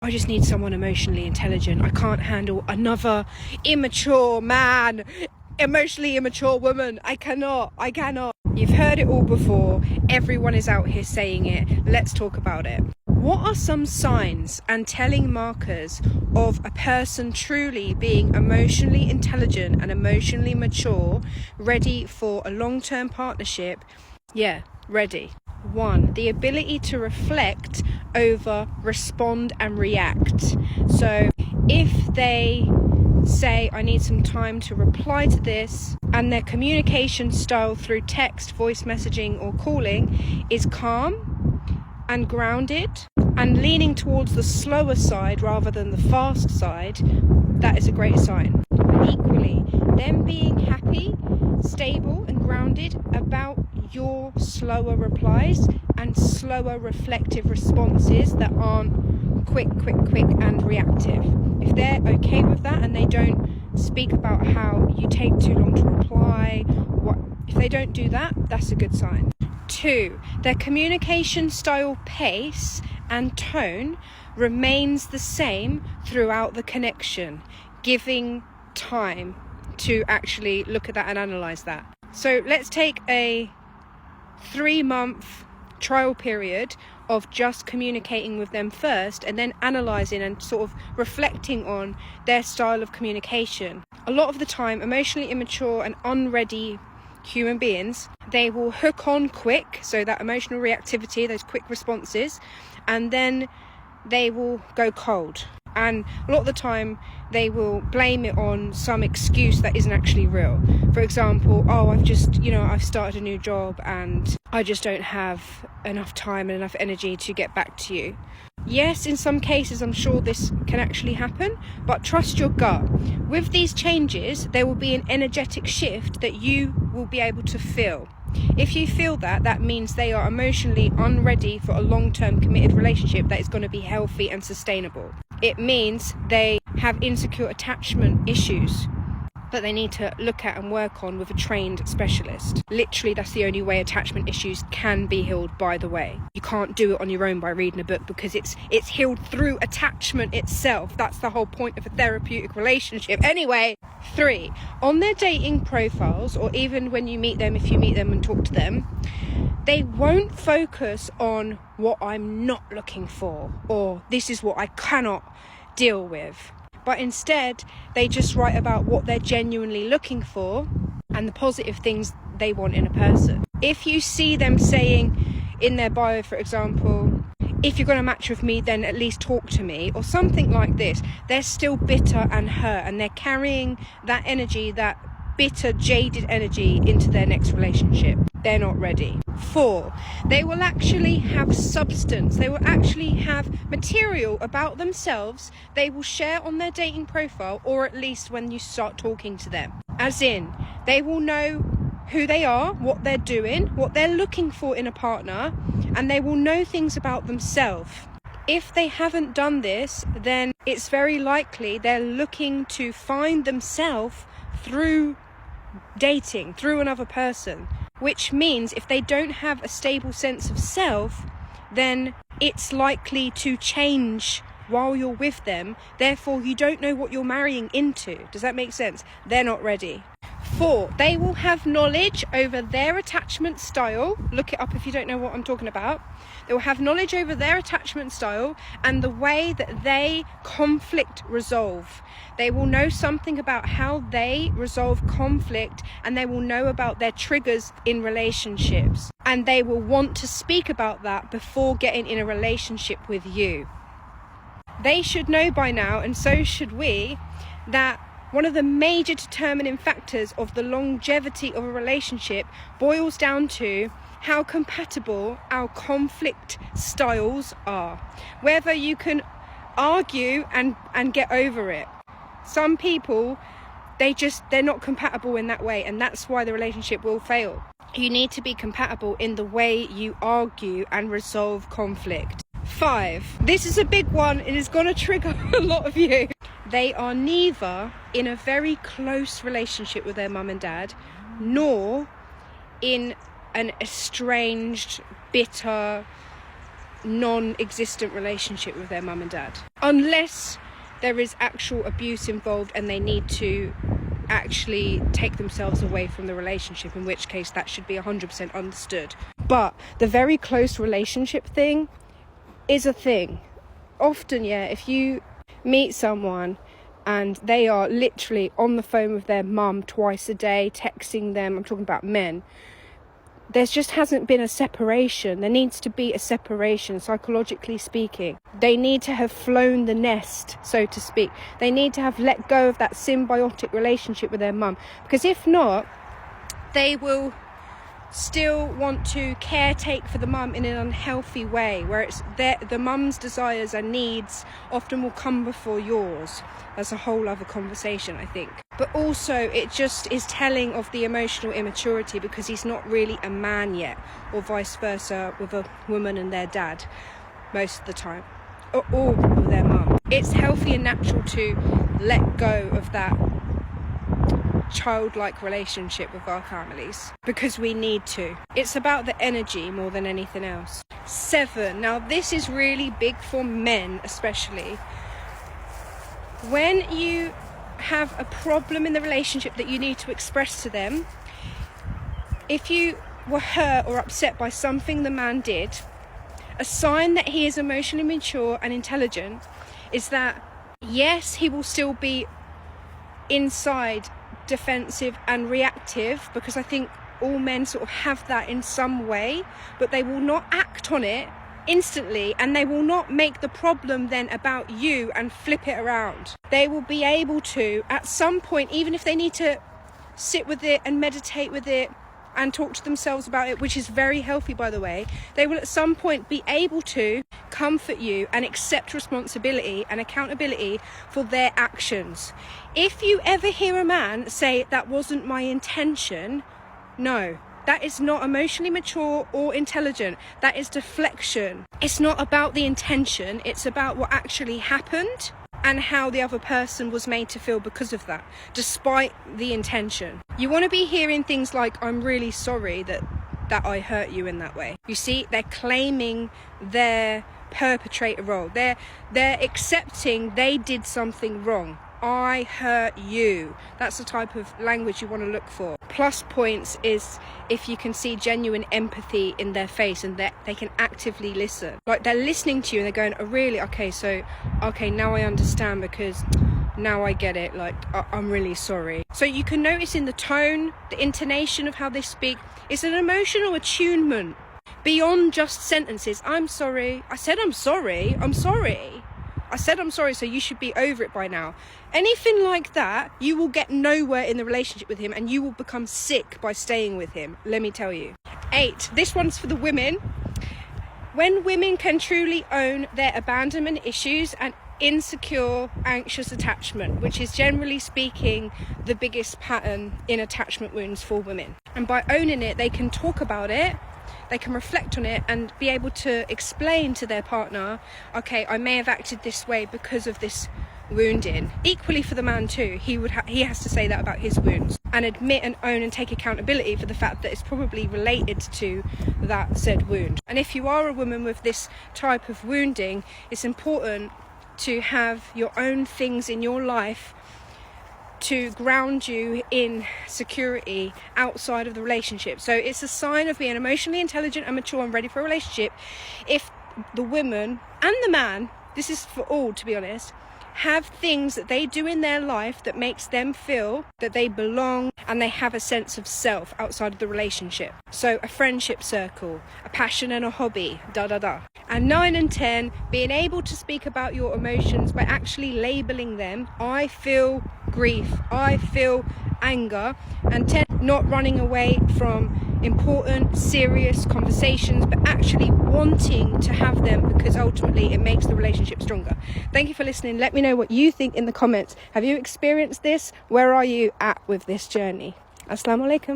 I just need someone emotionally intelligent. I can't handle another immature man, emotionally immature woman. I cannot. You've heard it all before. Everyone is out here saying it. Let's talk about it. What are some signs and telling markers of a person truly being emotionally intelligent and emotionally mature, ready for a long-term partnership? Yeah, ready. 1, the ability to reflect over, respond and react. So if they say, I need some time to reply to this, and their communication style through text, voice messaging or calling is calm and grounded and leaning towards the slower side rather than the fast side, that is a great sign. And equally, them being happy, stable and grounded about your slower replies and slower reflective responses that aren't quick and reactive. If they're okay with that and they don't speak about how you take too long to reply, if they don't do that, that's a good sign. 2, their communication style, pace and tone remains the same throughout the connection, giving time to actually look at that and analyze that. So let's take a 3-month trial period of just communicating with them first and then analysing and sort of reflecting on their style of communication. A lot of the time, emotionally immature and unready human beings, they will hook on quick, so that emotional reactivity, those quick responses, and then they will go cold. And a lot of the time they will blame it on some excuse that isn't actually real. For example, I've started a new job and I just don't have enough time and enough energy to get back to you. Yes, in some cases I'm sure this can actually happen, but trust your gut. With these changes, there will be an energetic shift that you will be able to feel. If you feel that, that means they are emotionally unready for a long-term committed relationship that is going to be healthy and sustainable. It means they have insecure attachment issues that they need to look at and work on with a trained specialist. Literally, that's the only way attachment issues can be healed, by the way. You can't do it on your own by reading a book, because it's healed through attachment itself. That's the whole point of a therapeutic relationship. Anyway, 3, on their dating profiles, or even when you meet them, if you meet them and talk to them, they won't focus on what I'm not looking for, or this is what I cannot deal with. But instead, they just write about what they're genuinely looking for and the positive things they want in a person. If you see them saying in their bio, for example, if you're going to match with me, then at least talk to me, or something like this, they're still bitter and hurt, and they're carrying that energy, that bitter, jaded energy into their next relationship. They're not ready. 4, they will actually have substance. They will actually have material about themselves they will share on their dating profile, or at least when you start talking to them. As in, they will know who they are, what they're doing, what they're looking for in a partner, and they will know things about themselves. If they haven't done this, then it's very likely they're looking to find themselves through dating, through another person, which means if they don't have a stable sense of self, then it's likely to change while you're with them. Therefore, you don't know what you're marrying into. Does that make sense? They're not ready. 4, they will have knowledge over their attachment style. Look it up if you don't know what I'm talking about. They will have knowledge over their attachment style and the way that they conflict resolve. They will know something about how they resolve conflict, and they will know about their triggers in relationships. And they will want to speak about that before getting in a relationship with you. They should know by now, and so should we, that one of the major determining factors of the longevity of a relationship boils down to how compatible our conflict styles are. Whether you can argue and get over it. Some people, they're not compatible in that way, and that's why the relationship will fail. You need to be compatible in the way you argue and resolve conflict. 5, this is a big one. It is going to trigger a lot of you. They are neither in a very close relationship with their mum and dad, nor in an estranged, bitter, non-existent relationship with their mum and dad, unless there is actual abuse involved and they need to actually take themselves away from the relationship, in which case that should be 100% understood. But the very close relationship thing is a thing. Often, yeah, if you meet someone and they are literally on the phone with their mum twice a day, texting them, I'm talking about men, there just hasn't been a separation. There needs to be a separation, psychologically speaking. They need to have flown the nest, so to speak. They need to have let go of that symbiotic relationship with their mum. Because if not, they will still want to caretake for the mum in an unhealthy way, where it's the mum's desires and needs often will come before yours. That's a whole other conversation, I think. But also it just is telling of the emotional immaturity, because he's not really a man yet, or vice versa with a woman and their dad most of the time, or with their mum. It's healthy and natural to let go of that childlike relationship with our families, because we need to. It's about the energy more than anything else. 7. Now this is really big for men especially. When you have a problem in the relationship that you need to express to them, if you were hurt or upset by something the man did, a sign that he is emotionally mature and intelligent is that, yes, he will still be inside defensive and reactive, because I think all men sort of have that in some way, but they will not act on it instantly, and they will not make the problem then about you and flip it around. They will be able to, at some point, even if they need to sit with it and meditate with it and talk to themselves about it, which is very healthy, by the way, they will at some point be able to comfort you and accept responsibility and accountability for their actions. If you ever hear a man say, "That wasn't my intention," no, that is not emotionally mature or intelligent. That is deflection. It's not about the intention, it's about what actually happened and how the other person was made to feel because of that, despite the intention. You want to be hearing things like, "I'm really sorry that I hurt you in that way." You see, they're claiming their perpetrator role. They're accepting they did something wrong. "I hurt you." That's the type of language you want to look for. Plus points is if you can see genuine empathy in their face and that they can actively listen. Like they're listening to you and they're going, "Oh really? Okay, now I understand, because now I get it. Like, I'm really sorry." So you can notice in the tone, the intonation of how they speak, it's an emotional attunement beyond just sentences. "I'm sorry. I said I'm sorry. I'm sorry. I said I'm sorry, so you should be over it by now." Anything like that, you will get nowhere in the relationship with him, and you will become sick by staying with him, let me tell you. 8. This one's for the women. When women can truly own their abandonment issues and insecure, anxious attachment, which is generally speaking the biggest pattern in attachment wounds for women. And by owning it, they can talk about it, they can reflect on it and be able to explain to their partner, "Okay, I may have acted this way because of this wounding." Equally for the man too, he has to say that about his wounds and admit and own and take accountability for the fact that it's probably related to that said wound. And if you are a woman with this type of wounding, it's important to have your own things in your life to ground you in security outside of the relationship. So it's a sign of being emotionally intelligent and mature and ready for a relationship if the woman and the man, this is for all to be honest, have things that they do in their life that makes them feel that they belong and they have a sense of self outside of the relationship. So a friendship circle, a passion and a hobby, And 9 and 10, being able to speak about your emotions by actually labeling them. I feel grief, I feel anger. And 10, not running away from important, serious conversations, but actually wanting to have them, because ultimately it makes the relationship stronger. Thank you for listening. Let me know what you think in the comments. Have you experienced this? Where are you at with this journey? Assalamu alaikum.